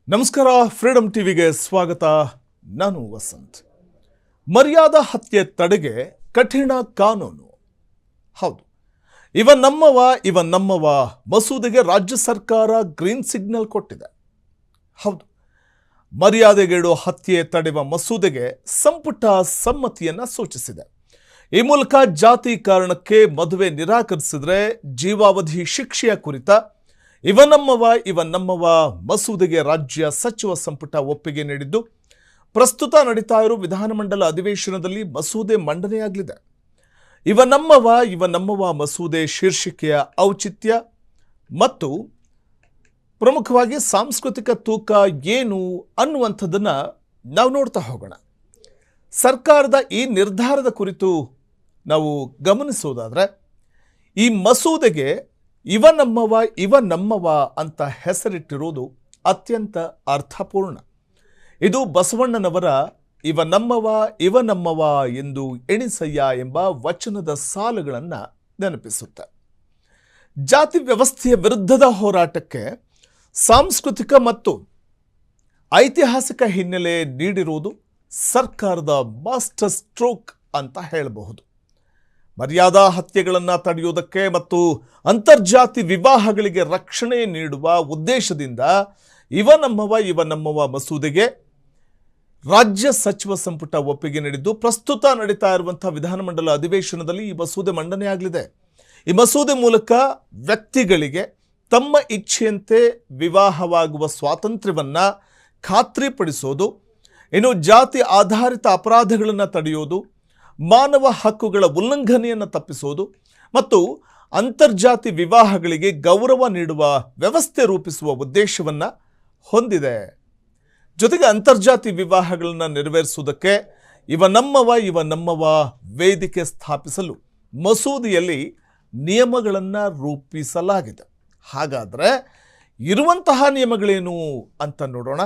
ನಮಸ್ಕಾರ, ಫ್ರೀಡಮ್ ಟಿವಿಗೆ ಸ್ವಾಗತ. ನಾನು ವಸಂತ್. ಮರ್ಯಾದಾ ಹತ್ಯೆ ತಡೆಗೆ ಕಠಿಣ ಕಾನೂನು. ಹೌದು, ಇವ ನಮ್ಮವ ಮಸೂದೆಗೆ ರಾಜ್ಯ ಸರ್ಕಾರ ಗ್ರೀನ್ ಸಿಗ್ನಲ್ ಕೊಟ್ಟಿದೆ. ಹೌದು, ಮರ್ಯಾದೆಗೇಡು ಹತ್ಯೆ ತಡೆಯುವ ಮಸೂದೆಗೆ ಸಂಪುಟ ಸಮ್ಮತಿಯನ್ನು ಸೂಚಿಸಿದೆ. ಈ ಮೂಲಕ ಜಾತಿ ಕಾರಣಕ್ಕೆ ಮದುವೆ ನಿರಾಕರಿಸಿದರೆ ಜೀವಾವಧಿ ಶಿಕ್ಷೆಯ ಕುರಿತ ಇವ ನಮ್ಮವ ಮಸೂದೆಗೆ ರಾಜ್ಯ ಸಚಿವ ಸಂಪುಟ ಒಪ್ಪಿಗೆ ನೀಡಿದ್ದು, ಪ್ರಸ್ತುತ ನಡೀತಾ ಇರುವ ವಿಧಾನಮಂಡಲ ಅಧಿವೇಶನದಲ್ಲಿ ಮಸೂದೆ ಮಂಡನೆಯಾಗಲಿದೆ. ಇವ ನಮ್ಮವ ಮಸೂದೆ ಶೀರ್ಷಿಕೆಯ ಔಚಿತ್ಯ ಮತ್ತು ಪ್ರಮುಖವಾಗಿ ಸಾಂಸ್ಕೃತಿಕ ತೂಕ ಏನು ಅನ್ನುವಂಥದ್ದನ್ನು ನಾವು ನೋಡ್ತಾ ಹೋಗೋಣ. ಸರ್ಕಾರದ ಈ ನಿರ್ಧಾರದ ಕುರಿತು ನಾವು ಗಮನಿಸೋದಾದರೆ, ಈ ಮಸೂದೆಗೆ ಇವ ನಮ್ಮವ ಅಂತ ಹೆಸರಿಟ್ಟಿರುವುದು ಅತ್ಯಂತ ಅರ್ಥಪೂರ್ಣ. ಇದು ಬಸವಣ್ಣನವರ ಇವ ನಮ್ಮವ ಎಂದು ಎಣಿಸಯ್ಯ ಎಂಬ ವಚನದ ಸಾಲುಗಳನ್ನು ನೆನಪಿಸುತ್ತೆ. ಜಾತಿ ವ್ಯವಸ್ಥೆಯ ವಿರುದ್ಧದ ಹೋರಾಟಕ್ಕೆ ಸಾಂಸ್ಕೃತಿಕ ಮತ್ತು ಐತಿಹಾಸಿಕ ಹಿನ್ನೆಲೆ ನೀಡಿರುವುದು ಸರ್ಕಾರದ ಮಾಸ್ಟರ್ ಸ್ಟ್ರೋಕ್ ಅಂತ ಹೇಳಬಹುದು. ಮರ್ಯಾದಾ ಹತ್ಯೆಗಳನ್ನು ತಡೆಯುವುದಕ್ಕೆ ಮತ್ತು ಅಂತರ್ಜಾತಿ ವಿವಾಹಗಳಿಗೆ ರಕ್ಷಣೆ ನೀಡುವ ಉದ್ದೇಶದಿಂದ ಇವ ನಮ್ಮವ ಮಸೂದೆಗೆ ರಾಜ್ಯ ಸಚಿವ ಸಂಪುಟ ಒಪ್ಪಿಗೆ ನೀಡಿದ್ದು, ಪ್ರಸ್ತುತ ನಡೀತಾ ಇರುವಂಥ ವಿಧಾನಮಂಡಲ ಅಧಿವೇಶನದಲ್ಲಿ ಈ ಮಸೂದೆ ಮಂಡನೆಯಾಗಲಿದೆ. ಈ ಮಸೂದೆ ಮೂಲಕ ವ್ಯಕ್ತಿಗಳಿಗೆ ತಮ್ಮ ಇಚ್ಛೆಯಂತೆ ವಿವಾಹವಾಗುವ ಸ್ವಾತಂತ್ರ್ಯವನ್ನು ಖಾತ್ರಿಪಡಿಸೋದು, ಇನ್ನು ಜಾತಿ ಆಧಾರಿತ ಅಪರಾಧಗಳನ್ನು ತಡೆಯೋದು, ಮಾನವ ಹಕ್ಕುಗಳ ಉಲ್ಲಂಘನೆಯನ್ನು ತಪ್ಪಿಸೋದು ಮತ್ತು ಅಂತರ್ಜಾತಿ ವಿವಾಹಗಳಿಗೆ ಗೌರವ ನೀಡುವ ವ್ಯವಸ್ಥೆ ರೂಪಿಸುವ ಉದ್ದೇಶವನ್ನು ಹೊಂದಿದೆ. ಜೊತೆಗೆ ಅಂತರ್ಜಾತಿ ವಿವಾಹಗಳನ್ನು ನೆರವೇರಿಸುವುದಕ್ಕೆ ಇವ ನಮ್ಮವ ವೇದಿಕೆ ಸ್ಥಾಪಿಸಲು ಮಸೂದೆಯಲ್ಲಿ ನಿಯಮಗಳನ್ನು ರೂಪಿಸಲಾಗಿದೆ. ಹಾಗಾದರೆ ಇರುವಂತಹ ನಿಯಮಗಳೇನು ಅಂತ ನೋಡೋಣ.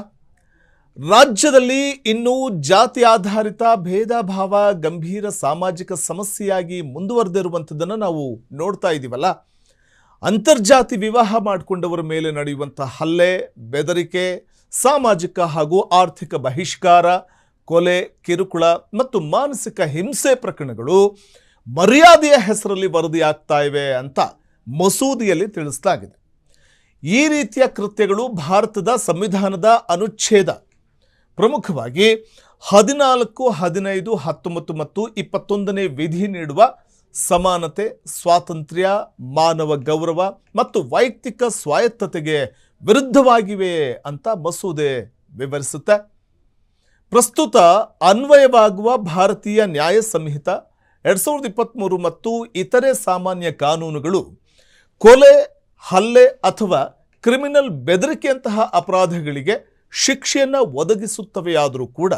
ರಾಜ್ಯದಲ್ಲಿ ಇನ್ನೂ ಜಾತಿ ಆಧಾರಿತ ಭೇದ ಭಾವ ಗಂಭೀರ ಸಾಮಾಜಿಕ ಸಮಸ್ಯೆಯಾಗಿ ಮುಂದುವರೆದಿರುವಂಥದ್ದನ್ನು ನಾವು ನೋಡ್ತಾ ಇದ್ದೀವಲ್ಲ. ಅಂತರ್ಜಾತಿ ವಿವಾಹ ಮಾಡಿಕೊಂಡವರ ಮೇಲೆ ನಡೆಯುವಂಥ ಹಲ್ಲೆ, ಬೆದರಿಕೆ, ಸಾಮಾಜಿಕ ಹಾಗೂ ಆರ್ಥಿಕ ಬಹಿಷ್ಕಾರ, ಕೊಲೆ, ಕಿರುಕುಳ ಮತ್ತು ಮಾನಸಿಕ ಹಿಂಸೆ ಪ್ರಕರಣಗಳು ಮರ್ಯಾದೆಯ ಹೆಸರಲ್ಲಿ ವರದಿಯಾಗ್ತಾ ಇವೆ ಅಂತ ಮಸೂದೆಯಲ್ಲಿ ತಿಳಿಸಲಾಗಿದೆ. ಈ ರೀತಿಯ ಕೃತ್ಯಗಳು ಭಾರತದ ಸಂವಿಧಾನದ ಅನುಚ್ಛೇದ ಪ್ರಮುಖವಾಗಿ 14, 15, 19 ಮತ್ತು 21ನೇ ವಿಧಿ ನೀಡುವ ಸಮಾನತೆ, ಸ್ವಾತಂತ್ರ್ಯ, ಮಾನವ ಗೌರವ ಮತ್ತು ವೈಯಕ್ತಿಕ ಸ್ವಾಯತ್ತತೆಗೆ ವಿರುದ್ಧವಾಗಿವೆ ಅಂತ ಮಸೂದೆ ವಿವರಿಸುತ್ತೆ. ಪ್ರಸ್ತುತ ಅನ್ವಯವಾಗುವ ಭಾರತೀಯ ನ್ಯಾಯ ಸಂಹಿತ 2023 ಮತ್ತು ಇತರೆ ಸಾಮಾನ್ಯ ಕಾನೂನುಗಳು ಕೊಲೆ, ಹಲ್ಲೆ ಅಥವಾ ಕ್ರಿಮಿನಲ್ ಬೆದರಿಕೆಯಂತಹ ಅಪರಾಧಗಳಿಗೆ ಶಿಕ್ಷೆಯನ್ನು ಒದಗಿಸುತ್ತವೆಯಾದರೂ ಕೂಡ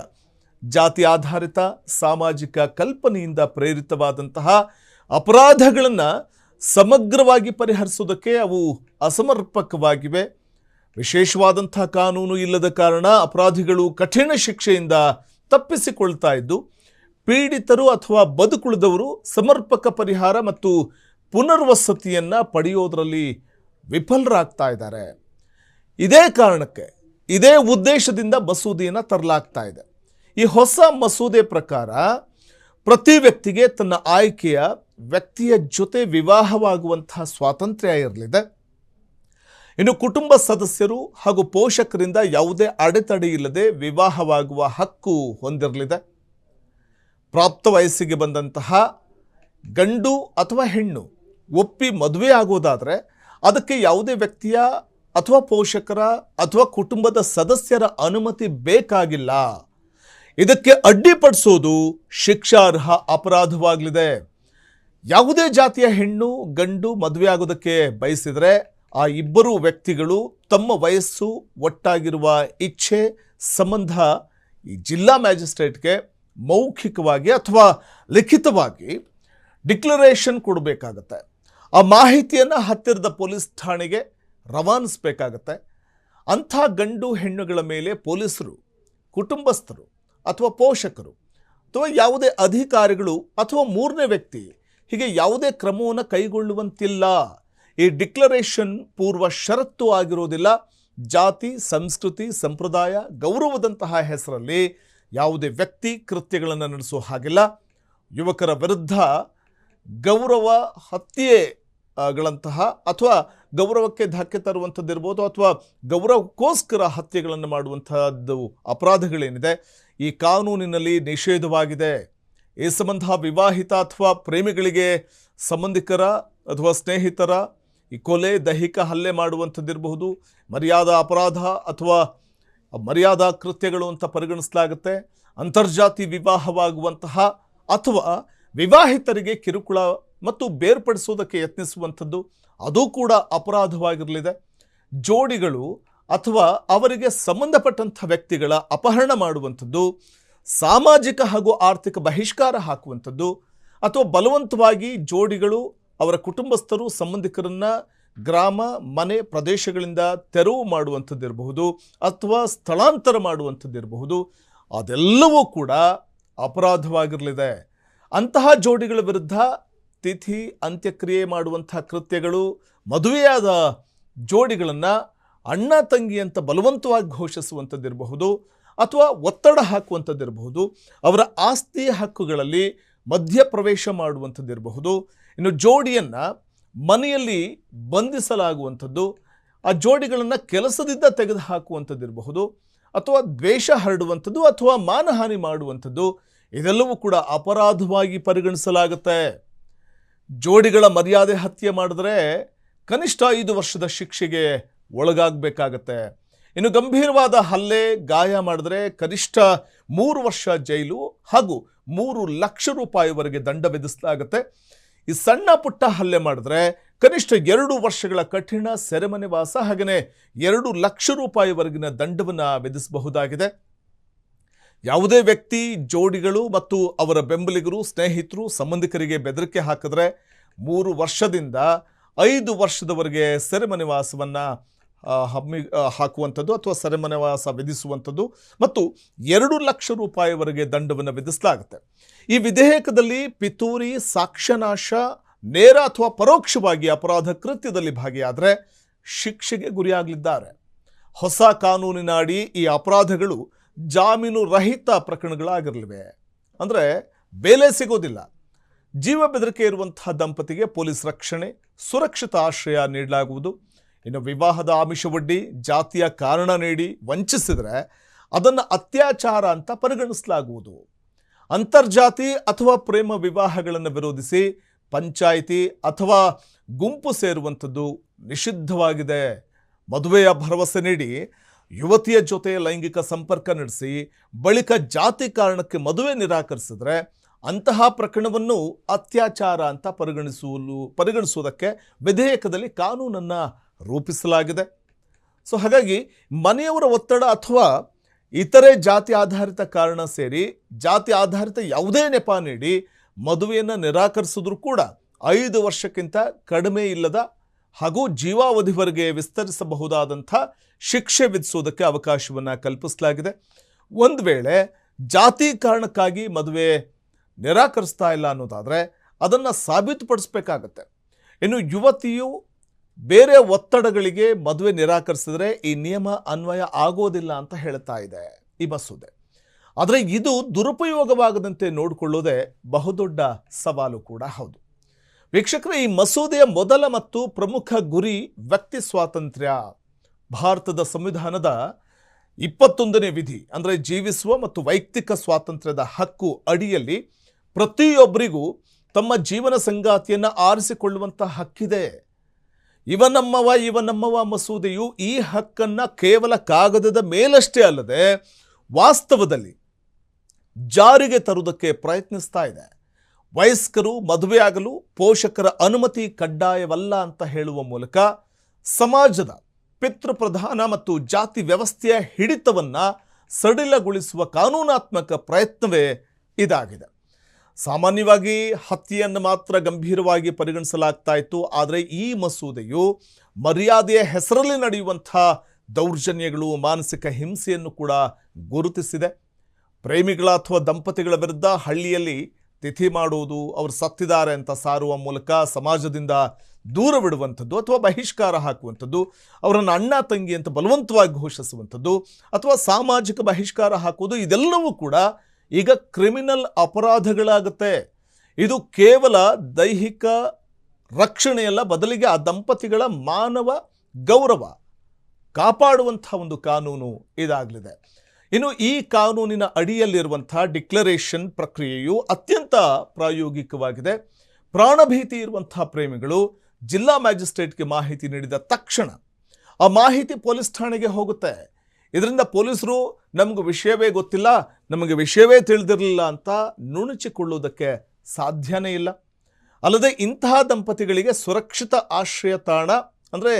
ಜಾತಿ ಆಧಾರಿತ ಸಾಮಾಜಿಕ ಕಲ್ಪನೆಯಿಂದ ಪ್ರೇರಿತವಾದಂತಹ ಅಪರಾಧಗಳನ್ನು ಸಮಗ್ರವಾಗಿ ಪರಿಹರಿಸುವುದಕ್ಕೆ ಅವು ಅಸಮರ್ಪಕವಾಗಿವೆ. ವಿಶೇಷವಾದಂಥ ಕಾನೂನು ಇಲ್ಲದ ಕಾರಣ ಅಪರಾಧಿಗಳು ಕಠಿಣ ಶಿಕ್ಷೆಯಿಂದ ತಪ್ಪಿಸಿಕೊಳ್ತಾ ಇದ್ದು, ಪೀಡಿತರು ಅಥವಾ ಬದುಕುಳಿದವರು ಸಮರ್ಪಕ ಪರಿಹಾರ ಮತ್ತು ಪುನರ್ವಸತಿಯನ್ನು ಪಡೆಯೋದರಲ್ಲಿ ವಿಫಲರಾಗ್ತಾ ಇದ್ದಾರೆ. ಇದೇ ಕಾರಣಕ್ಕೆ, ಇದೇ ಉದ್ದೇಶದಿಂದ ಮಸೂದೆಯನ್ನು ತರಲಾಗ್ತಾ ಇದೆ. ಈ ಹೊಸ ಮಸೂದೆ ಪ್ರಕಾರ ಪ್ರತಿ ವ್ಯಕ್ತಿಗೆ ತನ್ನ ಆಯ್ಕೆಯ ವ್ಯಕ್ತಿಯ ಜೊತೆ ವಿವಾಹವಾಗುವಂತಹ ಸ್ವಾತಂತ್ರ್ಯ ಇರಲಿದೆ. ಇನ್ನು ಕುಟುಂಬ ಸದಸ್ಯರು ಹಾಗೂ ಪೋಷಕರಿಂದ ಯಾವುದೇ ಅಡೆತಡೆ ಇಲ್ಲದೆ ವಿವಾಹವಾಗುವ ಹಕ್ಕು ಹೊಂದಿರಲಿದೆ. ಪ್ರಾಪ್ತ ವಯಸ್ಸಿಗೆ ಬಂದಂತಹ ಗಂಡು ಅಥವಾ ಹೆಣ್ಣು ಒಪ್ಪಿ ಮದುವೆ ಆಗೋದಾದರೆ ಅದಕ್ಕೆ ಯಾವುದೇ ವ್ಯಕ್ತಿಯ ಅಥವಾ ಪೋಷಕರ ಅಥವಾ ಕುಟುಂಬದ ಸದಸ್ಯರ ಅನುಮತಿ ಬೇಕಾಗಿಲ್ಲ. ಇದಕ್ಕೆ ಅಡ್ಡಿಪಡಿಸೋದು ಶಿಕ್ಷಾರ್ಹ ಅಪರಾಧವಾಗಲಿದೆ. ಯಾವುದೇ ಜಾತಿಯ ಹೆಣ್ಣು ಗಂಡು ಮದುವೆ ಆಗೋದಕ್ಕೆ ಬಯಸಿದರೆ ಆ ಇಬ್ಬರು ವ್ಯಕ್ತಿಗಳು ತಮ್ಮ ವಯಸ್ಸು, ಒಟ್ಟಾಗಿರುವ ಇಚ್ಛೆ, ಸಂಬಂಧ ಈ ಜಿಲ್ಲಾ ಮ್ಯಾಜಿಸ್ಟ್ರೇಟ್ಗೆ ಮೌಖಿಕವಾಗಿ ಅಥವಾ ಲಿಖಿತವಾಗಿ ಡಿಕ್ಲರೇಷನ್ ಕೊಡಬೇಕಾಗತ್ತೆ. ಆ ಮಾಹಿತಿಯನ್ನು ಹತ್ತಿರದ ಪೊಲೀಸ್ ಠಾಣೆಗೆ ರವಾನಿಸಬೇಕಾಗತ್ತೆ. ಅಂಥ ಗಂಡು ಹೆಣ್ಣುಗಳ ಮೇಲೆ ಪೊಲೀಸರು, ಕುಟುಂಬಸ್ಥರು ಅಥವಾ ಪೋಷಕರು ಅಥವಾ ಯಾವುದೇ ಅಧಿಕಾರಿಗಳು ಅಥವಾ ಮೂರನೇ ವ್ಯಕ್ತಿ ಹೀಗೆ ಯಾವುದೇ ಕ್ರಮವನ್ನು ಕೈಗೊಳ್ಳುವಂತಿಲ್ಲ. ಈ ಡಿಕ್ಲರೇಷನ್ ಪೂರ್ವ ಷರತ್ತು ಆಗಿರೋದಿಲ್ಲ. ಜಾತಿ, ಸಂಸ್ಕೃತಿ, ಸಂಪ್ರದಾಯ, ಗೌರವದಂತಹ ಹೆಸರಲ್ಲಿ ಯಾವುದೇ ವ್ಯಕ್ತಿ ಕೃತ್ಯಗಳನ್ನು ನಡೆಸೋ ಹಾಗಿಲ್ಲ. ಯುವಕರ ವಿರುದ್ಧ ಗೌರವ ಹತ್ಯೆಗಳಂತಹ ಅಥವಾ ಗೌರವಕ್ಕೆ ಧಕ್ಕೆ ತರುವಂಥದ್ದಿರ್ಬೋದು ಅಥವಾ ಗೌರವಕ್ಕೋಸ್ಕರ ಹತ್ಯೆಗಳನ್ನು ಮಾಡುವಂತಹದ್ದು ಅಪರಾಧಗಳೇನಿದೆ ಈ ಕಾನೂನಿನಲ್ಲಿ ನಿಷೇಧವಾಗಿದೆ. ಈ ಸಂಬಂಧ ವಿವಾಹಿತ ಅಥವಾ ಪ್ರೇಮಿಗಳಿಗೆ ಸಂಬಂಧಿಕರ ಅಥವಾ ಸ್ನೇಹಿತರ ಈ ಕೊಲೆ, ದೈಹಿಕ ಹಲ್ಲೆ ಮಾಡುವಂಥದ್ದಿರಬಹುದು, ಮರ್ಯಾದಾ ಅಪರಾಧ ಅಥವಾ ಮರ್ಯಾದಾ ಕೃತ್ಯಗಳು ಅಂತ ಪರಿಗಣಿಸಲಾಗುತ್ತೆ. ಅಂತರ್ಜಾತಿ ವಿವಾಹವಾಗುವಂತಹ ಅಥವಾ ವಿವಾಹಿತರಿಗೆ ಕಿರುಕುಳ ಮತ್ತು ಬೇರ್ಪಡಿಸೋದಕ್ಕೆ ಯತ್ನಿಸುವಂಥದ್ದು ಅದು ಕೂಡ ಅಪರಾಧವಾಗಿರಲಿದೆ. ಜೋಡಿಗಳು ಅಥವಾ ಅವರಿಗೆ ಸಂಬಂಧಪಟ್ಟಂಥ ವ್ಯಕ್ತಿಗಳ ಅಪಹರಣ ಮಾಡುವಂಥದ್ದು, ಸಾಮಾಜಿಕ ಹಾಗೂ ಆರ್ಥಿಕ ಬಹಿಷ್ಕಾರ ಹಾಕುವಂಥದ್ದು ಅಥವಾ ಬಲವಂತವಾಗಿ ಜೋಡಿಗಳು ಅವರ ಕುಟುಂಬಸ್ಥರು ಸಂಬಂಧಿಕರನ್ನು ಗ್ರಾಮ, ಮನೆ, ಪ್ರದೇಶಗಳಿಂದ ತೆರವು ಮಾಡುವಂಥದ್ದಿರಬಹುದು ಅಥವಾ ಸ್ಥಳಾಂತರ ಮಾಡುವಂಥದ್ದಿರಬಹುದು, ಅದೆಲ್ಲವೂ ಕೂಡ ಅಪರಾಧವಾಗಿರಲಿದೆ. ಅಂತಹ ಜೋಡಿಗಳ ವಿರುದ್ಧ ತಿಥಿ ಅಂತ್ಯಕ್ರಿಯೆ ಮಾಡುವಂಥ ಕೃತ್ಯಗಳು, ಮದುವೆಯಾದ ಜೋಡಿಗಳನ್ನು ಅಣ್ಣ ತಂಗಿ ಅಂತ ಬಲವಂತವಾಗಿ ಘೋಷಿಸುವಂಥದ್ದಿರಬಹುದು ಅಥವಾ ಒತ್ತಡ ಹಾಕುವಂಥದ್ದಿರಬಹುದು, ಅವರ ಆಸ್ತಿ ಹಕ್ಕುಗಳಲ್ಲಿ ಮಧ್ಯಪ್ರವೇಶ ಮಾಡುವಂಥದ್ದಿರಬಹುದು. ಇನ್ನು ಜೋಡಿಯನ್ನು ಮನೆಯಲ್ಲಿ ಬಂಧಿಸಲಾಗುವಂಥದ್ದು, ಆ ಜೋಡಿಗಳನ್ನು ಕೆಲಸದಿಂದ ತೆಗೆದು ಹಾಕುವಂಥದ್ದಿರಬಹುದು ಅಥವಾ ದ್ವೇಷ ಹರಡುವಂಥದ್ದು ಅಥವಾ ಮಾನಹಾನಿ ಮಾಡುವಂಥದ್ದು, ಇದೆಲ್ಲವೂ ಕೂಡ ಅಪರಾಧವಾಗಿ ಪರಿಗಣಿಸಲಾಗುತ್ತೆ. ಜೋಡಿಗಳ ಮರ್ಯಾದೆ ಹತ್ಯೆ ಮಾಡಿದ್ರೆ ಕನಿಷ್ಠ 5 ವರ್ಷದ ಶಿಕ್ಷೆಗೆ ಒಳಗಾಗಬೇಕಾಗತ್ತೆ. ಇನ್ನು ಗಂಭೀರವಾದ ಹಲ್ಲೆ, ಗಾಯ ಮಾಡಿದ್ರೆ ಕನಿಷ್ಠ 3 ವರ್ಷ ಜೈಲು ಹಾಗೂ 3 ಲಕ್ಷ ರೂಪಾಯಿವರೆಗೆ ದಂಡ ವಿಧಿಸಲಾಗುತ್ತೆ. ಈ ಸಣ್ಣ ಪುಟ್ಟ ಹಲ್ಲೆ ಮಾಡಿದ್ರೆ ಕನಿಷ್ಠ 2 ವರ್ಷಗಳ ಕಠಿಣ ಸೆರೆಮನೆ ವಾಸ ಹಾಗೆಯೇ 2 ಲಕ್ಷ ರೂಪಾಯಿವರೆಗಿನ ದಂಡವನ್ನು ವಿಧಿಸಬಹುದಾಗಿದೆ. ಯಾವುದೇ ವ್ಯಕ್ತಿ ಜೋಡಿಗಳು ಮತ್ತು ಅವರ ಬೆಂಬಲಿಗರು, ಸ್ನೇಹಿತರು, ಸಂಬಂಧಿಕರಿಗೆ ಬೆದರಿಕೆ ಹಾಕಿದ್ರೆ 3 ವರ್ಷದಿಂದ 5 ವರ್ಷದವರೆಗೆ ಸೆರೆಮನೆ ವಾಸವನ್ನು ಹಾಕುವಂಥದ್ದು ಅಥವಾ ಸೆರೆಮನೆ ವಾಸ ವಿಧಿಸುವಂಥದ್ದು ಮತ್ತು 2 ಲಕ್ಷ ರೂಪಾಯಿವರೆಗೆ ದಂಡವನ್ನು ವಿಧಿಸಲಾಗುತ್ತೆ. ಈ ವಿಧೇಯಕದಲ್ಲಿ ಪಿತೂರಿ, ಸಾಕ್ಷ್ಯನಾಶ, ನೇರ ಅಥವಾ ಪರೋಕ್ಷವಾಗಿ ಅಪರಾಧ ಕೃತ್ಯದಲ್ಲಿ ಭಾಗಿಯಾದರೆ ಶಿಕ್ಷೆಗೆ ಗುರಿಯಾಗಲಿದ್ದಾರೆ. ಹೊಸ ಕಾನೂನಿನ ಅಡಿ ಈ ಅಪರಾಧಗಳು ಜಾಮೀನು ರಹಿತ ಪ್ರಕರಣಗಳಾಗಿರಲಿವೆ. ಅಂದರೆ ಬೇಲೆ ಸಿಗೋದಿಲ್ಲ. ಜೀವ ಬೆದರಿಕೆ ಇರುವಂತಹ ದಂಪತಿಗೆ ಪೊಲೀಸ್ ರಕ್ಷಣೆ, ಸುರಕ್ಷಿತ ಆಶ್ರಯ ನೀಡಲಾಗುವುದು. ಇನ್ನು ವಿವಾಹದ ಆಮಿಷವೊಡ್ಡಿ ಜಾತಿಯ ಕಾರಣ ನೀಡಿ ವಂಚಿಸಿದರೆ ಅದನ್ನು ಅತ್ಯಾಚಾರ ಅಂತ ಪರಿಗಣಿಸಲಾಗುವುದು. ಅಂತರ್ಜಾತಿ ಅಥವಾ ಪ್ರೇಮ ವಿವಾಹಗಳನ್ನು ವಿರೋಧಿಸಿ ಪಂಚಾಯಿತಿ ಅಥವಾ ಗುಂಪು ಸೇರುವಂಥದ್ದು ನಿಷಿದ್ಧವಾಗಿದೆ. ಮದುವೆಯ ಭರವಸೆ ನೀಡಿ ಯುವತಿಯ ಜೊತೆ ಲೈಂಗಿಕ ಸಂಪರ್ಕ ನಡೆಸಿ ಬಳಿಕ ಜಾತಿ ಕಾರಣಕ್ಕೆ ಮದುವೆ ನಿರಾಕರಿಸಿದ್ರೆ ಅಂತಹ ಪ್ರಕರಣವನ್ನು ಅತ್ಯಾಚಾರ ಅಂತ ಪರಿಗಣಿಸುವುದಕ್ಕೆ ವಿಧೇಯಕದಲ್ಲಿ ಕಾನೂನನ್ನು ರೂಪಿಸಲಾಗಿದೆ. ಸೊ ಹಾಗಾಗಿ ಮನೆಯವರ ಒತ್ತಡ ಅಥವಾ ಇತರೆ ಜಾತಿ ಆಧಾರಿತ ಕಾರಣ ಸೇರಿ ಜಾತಿ ಆಧಾರಿತ ಯಾವುದೇ ನೆಪ ನೀಡಿ ಮದುವೆಯನ್ನು ನಿರಾಕರಿಸಿದ್ರೂ ಕೂಡ 5 ವರ್ಷಕ್ಕಿಂತ ಕಡಿಮೆ ಇಲ್ಲದ ಹಾಗೂ ಜೀವಾವಧಿವರೆಗೆ ವಿಸ್ತರಿಸಬಹುದಾದಂಥ ಶಿಕ್ಷೆ ವಿಧಿಸೋದಕ್ಕೆ ಅವಕಾಶವನ್ನು ಕಲ್ಪಿಸಲಾಗಿದೆ. ಒಂದು ವೇಳೆ ಜಾತಿ ಕಾರಣಕ್ಕಾಗಿ ಮದುವೆ ನಿರಾಕರಿಸ್ತಾ ಇಲ್ಲ ಅನ್ನೋದಾದರೆ ಅದನ್ನು ಸಾಬೀತುಪಡಿಸಬೇಕಾಗತ್ತೆ. ಇನ್ನು ಯುವತಿಯು ಬೇರೆ ಒತ್ತಡಗಳಿಗೆ ಮದುವೆ ನಿರಾಕರಿಸಿದ್ರೆ ಈ ನಿಯಮ ಅನ್ವಯ ಆಗೋದಿಲ್ಲ ಅಂತ ಹೇಳ್ತಾ ಇದೆ ಈ ಮಸೂದೆ. ಆದರೆ ಇದು ದುರುಪಯೋಗವಾಗದಂತೆ ನೋಡಿಕೊಳ್ಳೋದೇ ಬಹುದೊಡ್ಡ ಸವಾಲು ಕೂಡ ಹೌದು. ವೀಕ್ಷಕರೇ, ಈ ಮಸೂದೆಯ ಮೊದಲ ಮತ್ತು ಪ್ರಮುಖ ಗುರಿ ವ್ಯಕ್ತಿ ಸ್ವಾತಂತ್ರ್ಯ. ಭಾರತದ ಸಂವಿಧಾನದ 21ನೇ ವಿಧಿ ಅಂದರೆ ಜೀವಿಸುವ ಮತ್ತು ವೈಯಕ್ತಿಕ ಸ್ವಾತಂತ್ರ್ಯದ ಹಕ್ಕು ಅಡಿಯಲ್ಲಿ ಪ್ರತಿಯೊಬ್ಬರಿಗೂ ತಮ್ಮ ಜೀವನ ಸಂಗಾತಿಯನ್ನು ಆರಿಸಿಕೊಳ್ಳುವಂಥ ಹಕ್ಕಿದೆ. ಇವನಮ್ಮವ ಮಸೂದೆಯು ಈ ಹಕ್ಕನ್ನು ಕೇವಲ ಕಾಗದದ ಮೇಲಷ್ಟೇ ಅಲ್ಲದೆ ವಾಸ್ತವದಲ್ಲಿ ಜಾರಿಗೆ ತರುವುದಕ್ಕೆ ಪ್ರಯತ್ನಿಸ್ತಾ ಇದೆ. ವಯಸ್ಕರು ಮದುವೆಯಾಗಲು ಪೋಷಕರ ಅನುಮತಿ ಕಡ್ಡಾಯವಲ್ಲ ಅಂತ ಹೇಳುವ ಮೂಲಕ ಸಮಾಜದ ಪಿತೃಪ್ರಧಾನ ಮತ್ತು ಜಾತಿ ವ್ಯವಸ್ಥೆಯ ಹಿಡಿತವನ್ನು ಸಡಿಲಗೊಳಿಸುವ ಕಾನೂನಾತ್ಮಕ ಪ್ರಯತ್ನವೇ ಇದಾಗಿದೆ. ಸಾಮಾನ್ಯವಾಗಿ ಹತ್ಯೆಯನ್ನು ಮಾತ್ರ ಗಂಭೀರವಾಗಿ ಪರಿಗಣಿಸಲಾಗ್ತಾ ಇತ್ತು. ಆದರೆ ಈ ಮಸೂದೆಯು ಮರ್ಯಾದೆಯ ಹೆಸರಲ್ಲಿ ನಡೆಯುವಂಥ ದೌರ್ಜನ್ಯಗಳು, ಮಾನಸಿಕ ಹಿಂಸೆಯನ್ನು ಕೂಡ ಗುರುತಿಸಿದೆ. ಪ್ರೇಮಿಗಳ ಅಥವಾ ದಂಪತಿಗಳ ವಿರುದ್ಧ ಹಳ್ಳಿಯಲ್ಲಿ ತಿಥಿ ಮಾಡುವುದು, ಅವರು ಸತ್ತಿದ್ದಾರೆ ಅಂತ ಸಾರುವ ಮೂಲಕ ಸಮಾಜದಿಂದ ದೂರವಿಡುವಂಥದ್ದು ಅಥವಾ ಬಹಿಷ್ಕಾರ ಹಾಕುವಂಥದ್ದು, ಅವರನ್ನು ಅಣ್ಣ ತಂಗಿ ಅಂತ ಬಲವಂತವಾಗಿ ಘೋಷಿಸುವಂಥದ್ದು ಅಥವಾ ಸಾಮಾಜಿಕ ಬಹಿಷ್ಕಾರ ಹಾಕುವುದು, ಇದೆಲ್ಲವೂ ಕೂಡ ಈಗ ಕ್ರಿಮಿನಲ್ ಅಪರಾಧಗಳಾಗುತ್ತೆ. ಇದು ಕೇವಲ ದೈಹಿಕ ರಕ್ಷಣೆಯಲ್ಲ, ಬದಲಿಗೆ ಆ ದಂಪತಿಗಳ ಮಾನವ ಗೌರವ ಕಾಪಾಡುವಂಥ ಒಂದು ಕಾನೂನು ಇದಾಗಲಿದೆ. ಇನ್ನು ಈ ಕಾನೂನಿನ ಅಡಿಯಲ್ಲಿರುವಂಥ ಡಿಕ್ಲರೇಷನ್ ಪ್ರಕ್ರಿಯೆಯು ಅತ್ಯಂತ ಪ್ರಾಯೋಗಿಕವಾಗಿದೆ. ಪ್ರಾಣಭೀತಿ ಇರುವಂಥ ಪ್ರೇಮಿಗಳು ಜಿಲ್ಲಾ ಮ್ಯಾಜಿಸ್ಟ್ರೇಟ್ಗೆ ಮಾಹಿತಿ ನೀಡಿದ ತಕ್ಷಣ ಆ ಮಾಹಿತಿ ಪೊಲೀಸ್ ಠಾಣೆಗೆ ಹೋಗುತ್ತೆ. ಇದರಿಂದ ಪೊಲೀಸರು ನಮಗೆ ವಿಷಯವೇ ಗೊತ್ತಿಲ್ಲ, ನಮಗೆ ವಿಷಯವೇ ತಿಳಿದಿರಲಿಲ್ಲ ಅಂತ ನುಣುಚಿಕೊಳ್ಳುವುದಕ್ಕೆ ಸಾಧ್ಯನೇ ಇಲ್ಲ. ಅಲ್ಲದೆ ಇಂತಹ ದಂಪತಿಗಳಿಗೆ ಸುರಕ್ಷಿತ ಆಶ್ರಯ ತಾಣ ಅಂದರೆ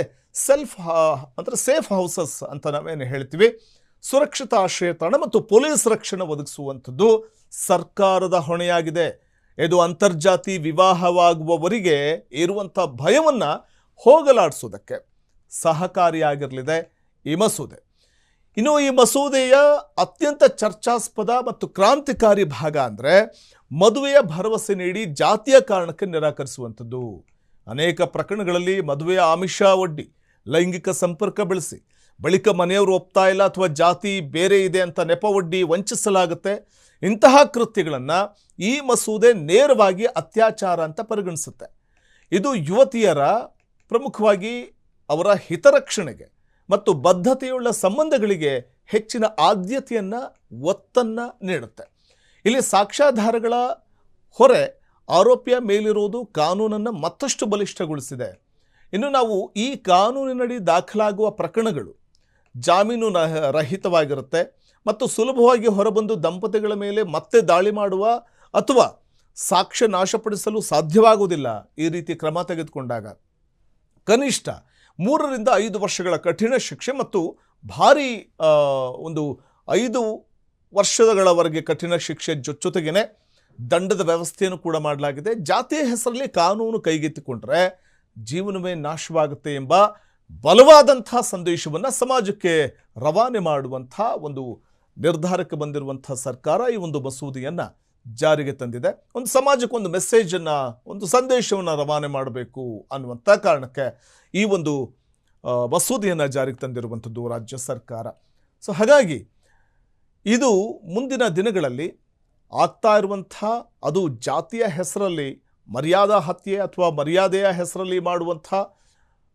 ಸೇಫ್ ಹೌಸಸ್ ಅಂತ ನಾವೇನು ಹೇಳ್ತೀವಿ, ಸುರಕ್ಷಿತ ಆಶ್ರಯ ತಾಣ ಮತ್ತು ಪೊಲೀಸ್ ರಕ್ಷಣೆ ಒದಗಿಸುವಂಥದ್ದು ಸರ್ಕಾರದ ಹೊಣೆಯಾಗಿದೆ. ಇದು ಅಂತರ್ಜಾತಿ ವಿವಾಹವಾಗುವವರಿಗೆ ಇರುವಂಥ ಭಯವನ್ನು ಹೋಗಲಾಡಿಸೋದಕ್ಕೆ ಸಹಕಾರಿಯಾಗಿರಲಿದೆ ಈ ಮಸೂದೆ. ಇನ್ನು ಈ ಮಸೂದೆಯ ಅತ್ಯಂತ ಚರ್ಚಾಸ್ಪದ ಮತ್ತು ಕ್ರಾಂತಿಕಾರಿ ಭಾಗ ಅಂದರೆ ಮದುವೆಯ ಭರವಸೆ ನೀಡಿ ಜಾತಿಯ ಕಾರಣಕ್ಕೆ ನಿರಾಕರಿಸುವಂಥದ್ದು. ಅನೇಕ ಪ್ರಕರಣಗಳಲ್ಲಿ ಮದುವೆಯ ಆಮಿಷ ಒಡ್ಡಿ ಲೈಂಗಿಕ ಸಂಪರ್ಕ ಬೆಳೆಸಿ ಬಳಿಕ ಮನೆಯವರು ಒಪ್ತಾ ಇಲ್ಲ ಅಥವಾ ಜಾತಿ ಬೇರೆ ಇದೆ ಅಂತ ನೆಪ ಒಡ್ಡಿ ವಂಚಿಸಲಾಗುತ್ತೆ. ಇಂತಹ ಕೃತ್ಯಗಳನ್ನು ಈ ಮಸೂದೆ ನೇರವಾಗಿ ಅತ್ಯಾಚಾರ ಅಂತ ಪರಿಗಣಿಸುತ್ತೆ. ಇದು ಯುವತಿಯರ ಪ್ರಮುಖವಾಗಿ ಅವರ ಹಿತರಕ್ಷಣೆಗೆ ಮತ್ತು ಬದ್ಧತೆಯುಳ್ಳ ಸಂಬಂಧಗಳಿಗೆ ಹೆಚ್ಚಿನ ಆದ್ಯತೆಯನ್ನು ಒತ್ತನ್ನು ನೀಡುತ್ತೆ. ಇಲ್ಲಿ ಸಾಕ್ಷ್ಯಾಧಾರಗಳ ಹೊರೆ ಆರೋಪಿಯ ಮೇಲಿರುವುದು ಕಾನೂನನ್ನು ಮತ್ತಷ್ಟು ಬಲಿಷ್ಠಗೊಳಿಸಿದೆ. ಇನ್ನು ನಾವು ಈ ಕಾನೂನಿನಡಿ ದಾಖಲಾಗುವ ಪ್ರಕರಣಗಳು ಜಾಮೀನು ರಹಿತವಾಗಿರುತ್ತೆ ಮತ್ತು ಸುಲಭವಾಗಿ ಹೊರಬಂದು ದಂಪತಿಗಳ ಮೇಲೆ ಮತ್ತೆ ದಾಳಿ ಮಾಡುವ ಅಥವಾ ಸಾಕ್ಷ್ಯ ನಾಶಪಡಿಸಲು ಸಾಧ್ಯವಾಗುವುದಿಲ್ಲ. ಈ ರೀತಿ ಕ್ರಮ ತೆಗೆದುಕೊಂಡಾಗ ಕನಿಷ್ಠ 3 ರಿಂದ 5 ವರ್ಷಗಳ ಕಠಿಣ ಶಿಕ್ಷೆ ಮತ್ತು ಭಾರಿ 5 ವರ್ಷಗಳವರೆಗೆ ಕಠಿಣ ಶಿಕ್ಷೆ ಜೊತೆಗೇನೆ ದಂಡದ ವ್ಯವಸ್ಥೆಯನ್ನು ಕೂಡ ಮಾಡಲಾಗಿದೆ. ಜಾತಿಯ ಹೆಸರಲ್ಲಿ ಕಾನೂನು ಕೈಗೆತ್ತಿಕೊಂಡ್ರೆ ಜೀವನವೇ ನಾಶವಾಗುತ್ತೆ ಎಂಬ ಬಲವಾದಂಥ ಸಂದೇಶವನ್ನು ಸಮಾಜಕ್ಕೆ ರವಾನೆ ಮಾಡುವಂಥ ಒಂದು ನಿರ್ಧಾರಕ್ಕೆ ಬಂದಿರುವಂಥ ಸರ್ಕಾರ ಈ ಒಂದು ಮಸೂದೆಯನ್ನು ಜಾರಿಗೆ ತಂದಿದೆ. ಒಂದು ಸಮಾಜಕ್ಕೆ ಒಂದು ಮೆಸೇಜನ್ನು, ಒಂದು ಸಂದೇಶವನ್ನು ರವಾನೆ ಮಾಡಬೇಕು ಅನ್ನುವಂಥ ಕಾರಣಕ್ಕೆ ಈ ಒಂದು ಮಸೂದೆಯನ್ನು ಜಾರಿಗೆ ತಂದಿರುವಂಥದ್ದು ರಾಜ್ಯ ಸರ್ಕಾರ. ಸೊ ಹಾಗಾಗಿ ಇದು ಮುಂದಿನ ದಿನಗಳಲ್ಲಿ ಆಗ್ತಾ ಇರುವಂಥ, ಅದು ಜಾತಿಯ ಹೆಸರಲ್ಲಿ ಮರ್ಯಾದಾ ಹತ್ಯೆ ಅಥವಾ ಮರ್ಯಾದೆಯ ಹೆಸರಲ್ಲಿ ಮಾಡುವಂಥ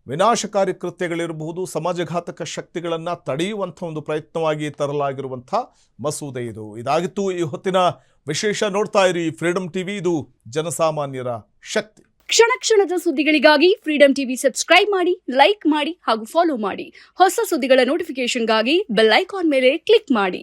ವಿನಾಶಕಾರಿ ಕೃತ್ಯಗಳಿರಬಹುದು, ಸಮಾಜಘಾತಕ ಶಕ್ತಿಗಳನ್ನು ತಡೆಯುವಂಥ ಒಂದು ಪ್ರಯತ್ನವಾಗಿ ತರಲಾಗಿರುವಂಥ ಮಸೂದೆ ಇದು. ಇದಾಗಿತ್ತು ಈ ಹೊತ್ತಿನ ವಿಶೇಷ. ನೋಡ್ತಾ ಇರಿ ಫ್ರೀಡಮ್ ಟಿವಿ, ಇದು ಜನಸಾಮಾನ್ಯರ ಶಕ್ತಿ. ಕ್ಷಣ ಕ್ಷಣದ ಸುದ್ದಿಗಳಿಗಾಗಿ ಫ್ರೀಡಮ್ ಟಿವಿ ಸಬ್ಸ್ಕ್ರೈಬ್ ಮಾಡಿ, ಲೈಕ್ ಮಾಡಿ ಹಾಗೂ ಫಾಲೋ ಮಾಡಿ. ಹೊಸ ಸುದ್ದಿಗಳ ನೋಟಿಫಿಕೇಶನ್ಗಾಗಿ ಬೆಲ್ ಐಕಾನ್ ಮೇಲೆ ಕ್ಲಿಕ್ ಮಾಡಿ.